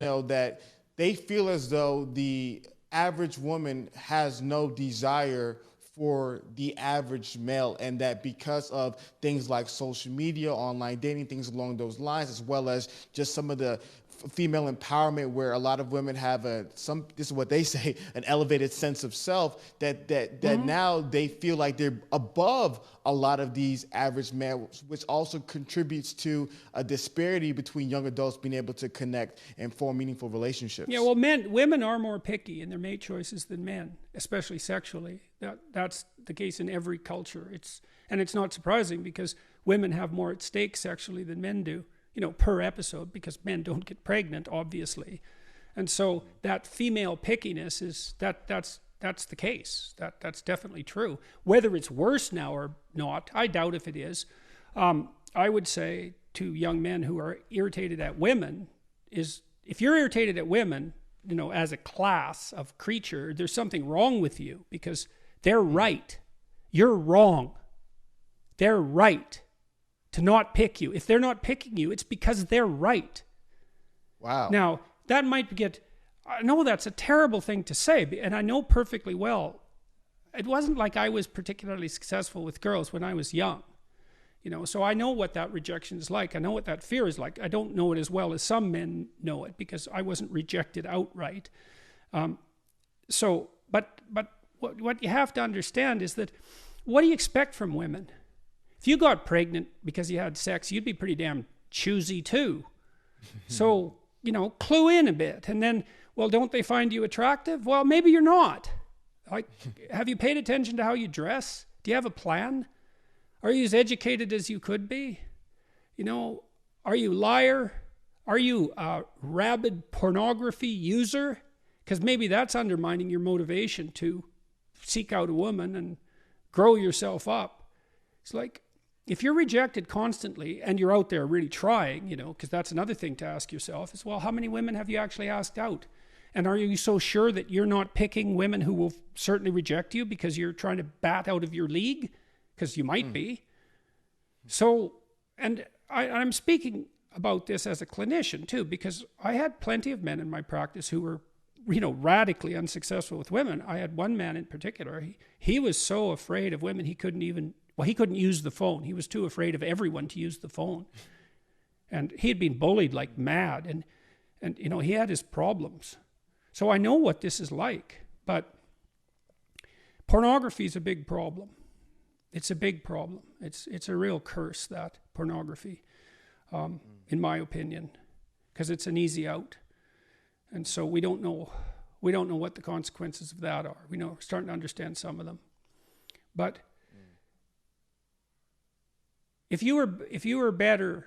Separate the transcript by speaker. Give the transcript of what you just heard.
Speaker 1: know, that they feel as though the average woman has no desire for the average male, and that because of things like social media, online dating, things along those lines, as well as just some of the female empowerment, where a lot of women have this is what they say, an elevated sense of self, that now they feel like they're above a lot of these average males, which also contributes to a disparity between young adults being able to connect and form meaningful relationships.
Speaker 2: Yeah, well, women are more picky in their mate choices than men, especially sexually. That's the case in every culture. It's not surprising, because women have more at stake sexually than men do, per episode, because men don't get pregnant, obviously. And so that female pickiness is, that's the case. That's definitely true. Whether it's worse now or not, I doubt if it is. I would say to young men who are irritated at women is, if you're irritated at women, as a class of creature, there's something wrong with you, because they're right. You're wrong. They're right to not pick you. If they're not picking you, it's because they're right.
Speaker 1: Wow.
Speaker 2: Now, that might I know that's a terrible thing to say, and I know perfectly well, it wasn't like I was particularly successful with girls when I was young. So I know what that rejection is like. I know what that fear is like. I don't know it as well as some men know it, because I wasn't rejected outright. But what you have to understand is that, what do you expect from women? If you got pregnant because you had sex, you'd be pretty damn choosy too. So, clue in a bit. And then, well, don't they find you attractive? Well, maybe you're not. Like, have you paid attention to how you dress? Do you have a plan? Are you as educated as you could be? Are you a liar? Are you a rabid pornography user? Because maybe that's undermining your motivation to seek out a woman and grow yourself up. It's like, if you're rejected constantly and you're out there really trying, because that's another thing to ask yourself is, well, how many women have you actually asked out? And are you so sure that you're not picking women who will certainly reject you because you're trying to bat out of your league? Because you might be. So, and I'm speaking about this as a clinician too, because I had plenty of men in my practice who were, radically unsuccessful with women. I had one man in particular. He was so afraid of women, he couldn't use the phone. He was too afraid of everyone to use the phone. And he had been bullied like mad, and he had his problems. So I know what this is like, but pornography is a big problem. It's a big problem. It's a real curse, that pornography, in my opinion, because it's an easy out. And so we don't know what the consequences of that are. We're starting to understand some of them. But if you were better